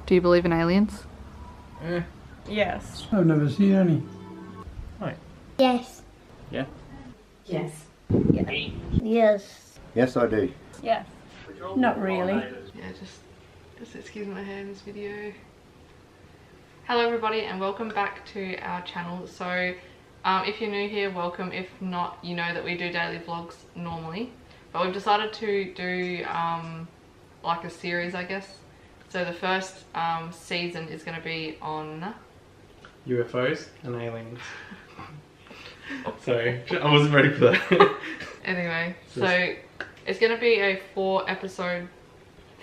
Do you believe in aliens? Yes. I've never seen any. Right. Yes. Yeah. Yes. Yes. Yes, I do. Yes. Not really. Yeah, just excuse my hair in this video. Hello everybody and welcome back to our channel. So if you're new here, welcome. If not, you know that we do daily vlogs normally, but we've decided to do like a series, I guess. So the first season is going to be on UFOs and aliens. Sorry, I wasn't ready for that. Anyway, so it's going to be a 4-episode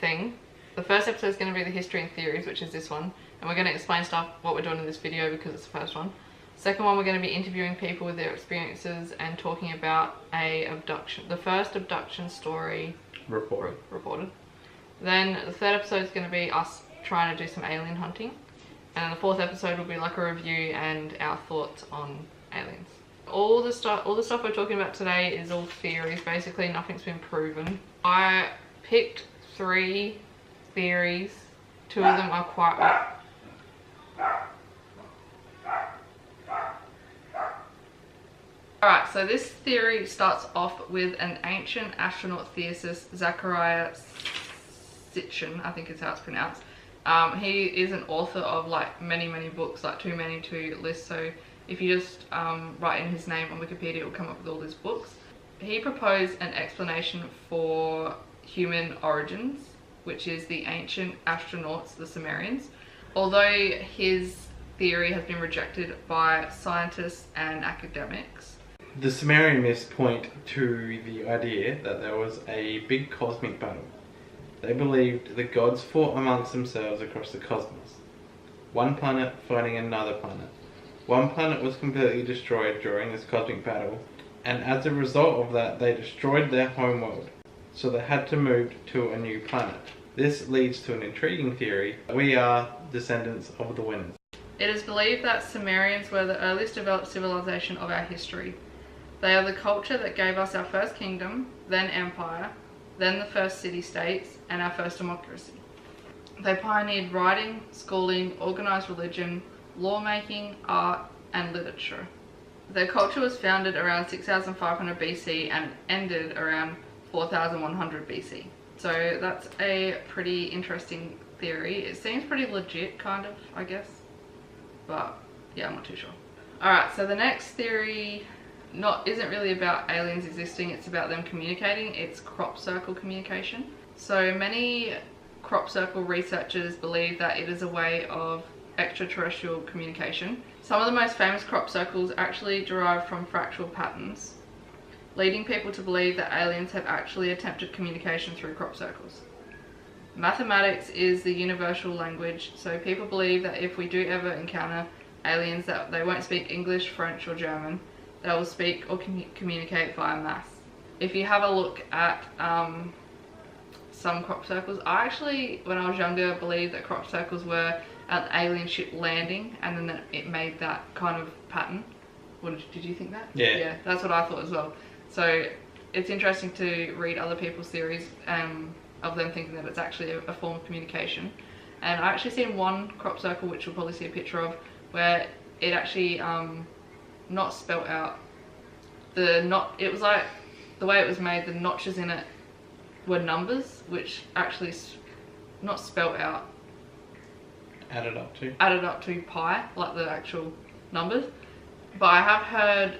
thing. The first episode is going to be the history and theories, which is this one, and we're going to explain stuff, what we're doing in this video because it's the first one. Second one, we're going to be interviewing people with their experiences and talking about a abduction, the first abduction story reported. Then the third episode is going to be us trying to do some alien hunting, and the fourth episode will be like a review and our thoughts on aliens. All the stuff we're talking about today is all theories. Basically, nothing's been proven. I picked 3 theories. 2 of them are quite. Alright, so this theory starts off with an ancient astronaut theosist, Zachariah Sitchin, I think is how it's pronounced. He is an author of like many books, like too many to list, so if you just write in his name on Wikipedia, it will come up with all his books. He proposed an explanation for human origins, which is the ancient astronauts, the Sumerians. Although his theory has been rejected by scientists and academics. The Sumerian myths point to the idea that there was a big cosmic battle. They believed the gods fought amongst themselves across the cosmos, one planet fighting another planet. One planet was completely destroyed during this cosmic battle, and as a result of that, they destroyed their home world, so they had to move to a new planet. This leads to an intriguing theory. We are descendants of the winners. It is believed that Sumerians were the earliest developed civilization of our history. They are the culture that gave us our first kingdom, then empire, then the first city-states, and our first democracy. They pioneered writing, schooling, organized religion, lawmaking, art, and literature. Their culture was founded around 6500 BC and ended around 4100 BC. So that's a pretty interesting theory. It seems pretty legit, kind of, I guess. But yeah, I'm not too sure. Alright, so the next theory isn't really about aliens existing, it's about them communicating. It's crop circle communication. So many crop circle researchers believe that it is a way of extraterrestrial communication. Some of the most famous crop circles actually derive from fractal patterns, leading people to believe that aliens have actually attempted communication through crop circles. Mathematics is the universal language, so people believe that if we do ever encounter aliens, that they won't speak English, French or German, they will speak or communicate via math. If you have a look at some crop circles, I actually, when I was younger, believed that crop circles were an alien ship landing, and then it made that kind of pattern. Did you think that? Yeah. Yeah, that's what I thought as well. So it's interesting to read other people's theories of them thinking that it's actually a form of communication. And I actually seen one crop circle, which you'll probably see a picture of, where it actually not spelt out. It was like the way it was made, the notches in it were numbers, which actually not spelt out. Added up to pi, like the actual numbers. But I have heard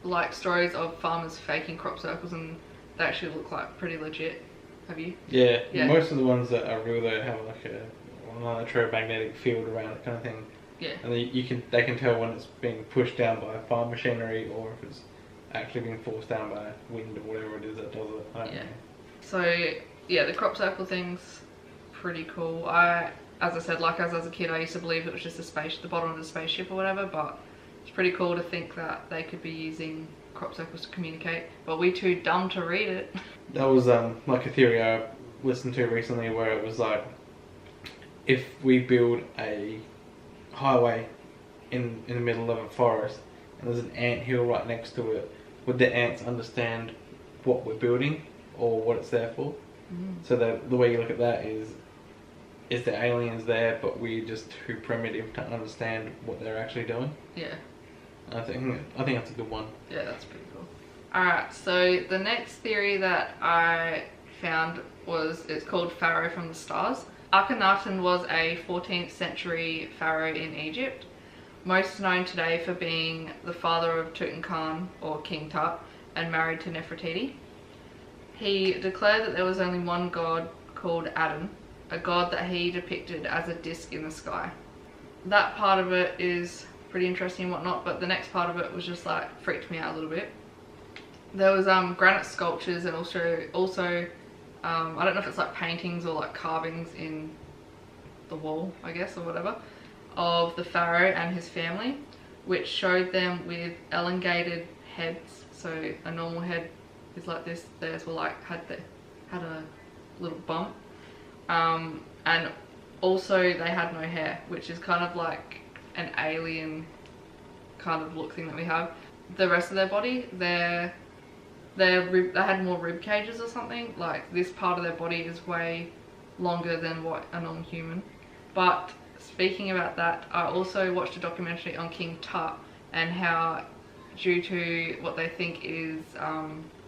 like stories of farmers faking crop circles and they actually look like pretty legit. Have you? Yeah. Most of the ones that are real, they have like a electromagnetic field around it, kind of thing. Yeah. And they can tell when it's being pushed down by farm machinery or if it's actually being forced down by wind or whatever it is that does it. I don't know. So yeah, the crop circle thing's pretty cool. As I said, like as a kid, I used to believe it was just the bottom of the spaceship or whatever, but it's pretty cool to think that they could be using crop circles to communicate, but we're too dumb to read it. That was like a theory I listened to recently where it was like, if we build a highway in the middle of a forest and there's an ant hill right next to it, would the ants understand what we're building or what it's there for? So the way you look at that is is there aliens there, but we're just too primitive to understand what they're actually doing? Yeah. I think that's a good one. Yeah, that's pretty cool. Alright, so the next theory that I found it's called Pharaoh from the Stars. Akhenaten was a 14th century pharaoh in Egypt, most known today for being the father of Tutankhamun, or King Tut, and married to Nefertiti. He declared that there was only one god called Aten, a god that he depicted as a disc in the sky. That part of it is pretty interesting and whatnot, but the next part of it was just like freaked me out a little bit. There was granite sculptures and also I don't know if it's like paintings or like carvings in the wall, I guess, or whatever, of the pharaoh and his family, which showed them with elongated heads. So a normal head is like this. Theirs were like had a little bump, and also they had no hair, which is kind of like an alien kind of look thing that we have. The rest of their body, they had more rib cages or something. Like this part of their body is way longer than what a normal human. But speaking about that, I also watched a documentary on King Tut and how, due to what they think is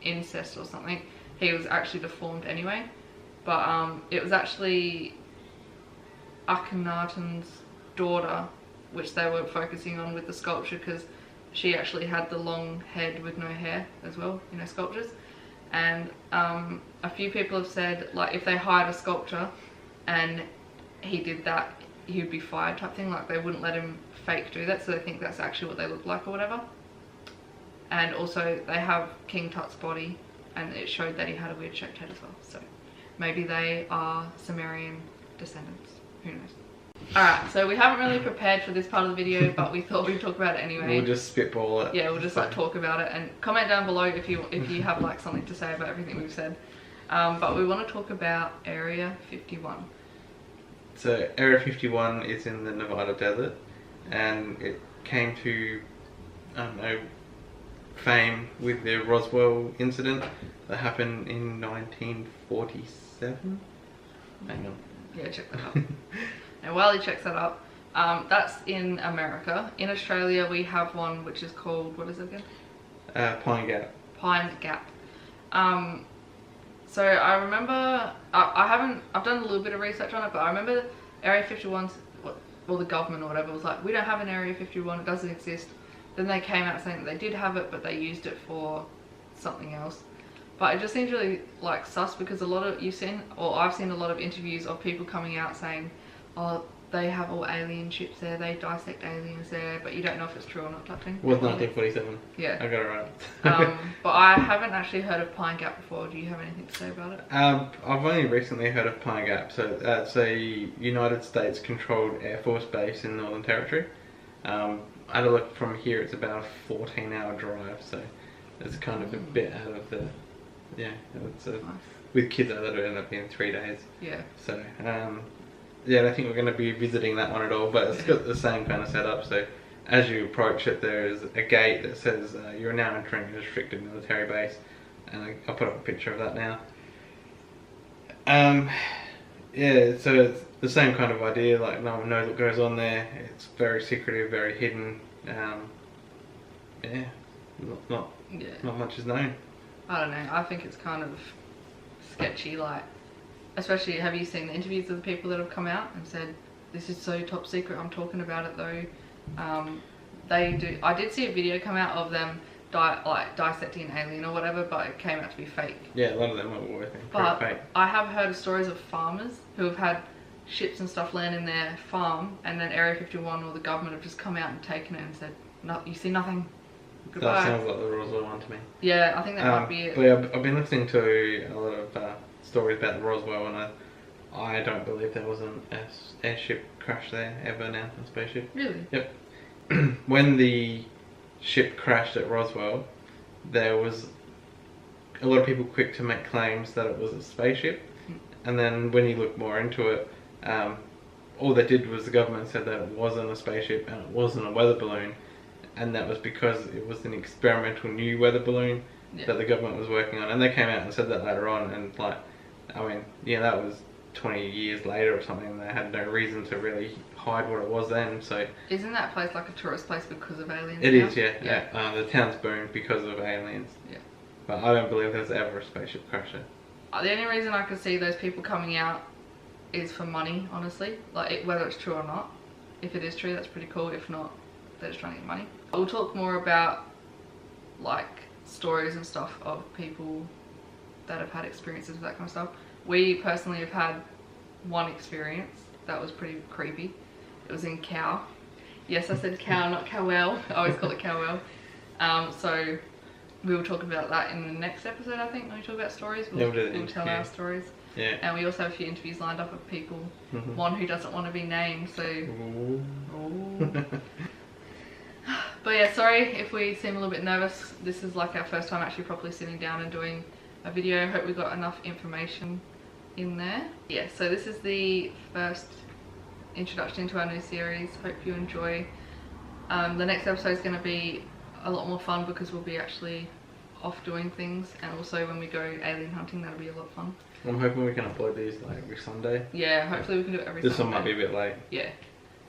incest or something, he was actually deformed anyway. But it was actually Akhenaten's daughter, which they were focusing on with the sculpture, because she actually had the long head with no hair as well in her sculptures. And a few people have said, like, if they hired a sculptor and he did that, he would be fired type thing. Like, they wouldn't let him fake do that, so they think that's actually what they look like or whatever. And also they have King Tut's body, and it showed that he had a weird shaped head as well. So maybe they are Sumerian descendants, who knows. Alright, so we haven't really prepared for this part of the video, but we thought we'd talk about it anyway. We'll just spitball it. Yeah, we'll just like talk about it, and comment down below if you have like something to say about everything we've said. But we want to talk about Area 51. So Area 51 is in the Nevada desert, and it came to, I don't know, fame with the Roswell incident that happened in 1947. Hang on. Yeah, check that up. And while he checks that up, that's in America. In Australia, we have one which is called, what is it again? Pine Gap. Pine Gap. So I remember, I've done a little bit of research on it, but I remember Area 51's, well, the government or whatever was like, we don't have an Area 51, it doesn't exist. Then they came out saying that they did have it, but they used it for something else. But it just seems really like sus, because I've seen a lot of interviews of people coming out saying, oh, they have all alien ships there, they dissect aliens there, but you don't know if it's true or not type thing. Was 1947. Yeah. I got it right. But I haven't actually heard of Pine Gap before. Do you have anything to say about it? I've only recently heard of Pine Gap. So that's a United States controlled Air Force base in Northern Territory. I had a look from here, it's about a 14-hour drive, so it's kind of a bit out of the, yeah, it's nice. With kids that'll end up being 3 days. Yeah. So, yeah, I don't think we're going to be visiting that one at all, but it's got the same kind of setup. So as you approach it, there is a gate that says you're now entering a restricted military base, and I'll put up a picture of that now. Yeah, so it's the same kind of idea, like no one knows what goes on there, it's very secretive, very hidden. Yeah, not much is known. I don't know, I think it's kind of sketchy, like, especially, have you seen the interviews of the people that have come out and said, this is so top secret, I'm talking about it though. I did see a video come out of them dissecting an alien or whatever, but it came out to be fake. Yeah, a lot of them are working but fake. I have heard of stories of farmers who have had ships and stuff land in their farm, and then Area 51 or the government have just come out and taken it and said, no, you see nothing. Goodbye. That sounds like the Roswell one to me. Yeah, I think that might be it. But yeah, I've been listening to a lot of stories about the Roswell, and I don't believe there was an airship crash there ever now, a spaceship. Really? Yep. When the ship crashed at Roswell, there was a lot of people quick to make claims that it was a spaceship, and then when you look more into it, all they did was the government said that it wasn't a spaceship and it wasn't a weather balloon, and that was because it was an experimental new weather balloon that the government was working on, and they came out and said that later on, and like, I mean, yeah, that was 20 years later or something, and they had no reason to really hide what it was then. So isn't that place like a tourist place because of aliens? it now? is, yeah. The town's boomed because of aliens. Yeah. But I don't believe there's ever a spaceship crash there. The only reason I could see those people coming out is for money, honestly. Like, whether it's true or not. If it is true, that's pretty cool. If not, they're just trying to get money. We'll talk more about, like, stories and stuff of people that have had experiences with that kind of stuff. We personally have had one experience that was pretty creepy. It was in Cow. Yes, I said Cow, not Cowell. I always call it Cowell. So we will talk about that in the next episode, I think, when we talk about stories. We'll tell our stories. Yeah. And we also have a few interviews lined up of people. One who doesn't want to be named, so... Ooh. But yeah, sorry if we seem a little bit nervous. This is like our first time actually properly sitting down and doing a video. I hope we got enough information in there. Yeah, so this is the first introduction into our new series. Hope you enjoy. The next episode is going to be a lot more fun because we'll be actually off doing things, and also when we go alien hunting, that'll be a lot of fun. I'm hoping we can upload these like every Sunday. Yeah, hopefully we can do it every Sunday. This one might be a bit late. Yeah.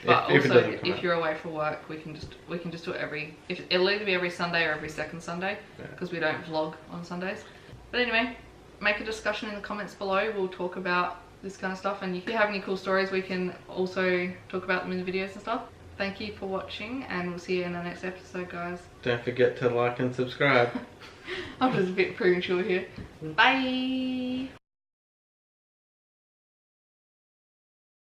But if also, if you're away for work, we can just do it it'll either be every Sunday or every second Sunday, because we don't vlog on Sundays. But anyway, make a discussion in the comments below. We'll talk about this kind of stuff, and if you have any cool stories, we can also talk about them in the videos and stuff. Thank you for watching, and we'll see you in the next episode, guys. Don't forget to like and subscribe. I'm just a bit premature here. Bye!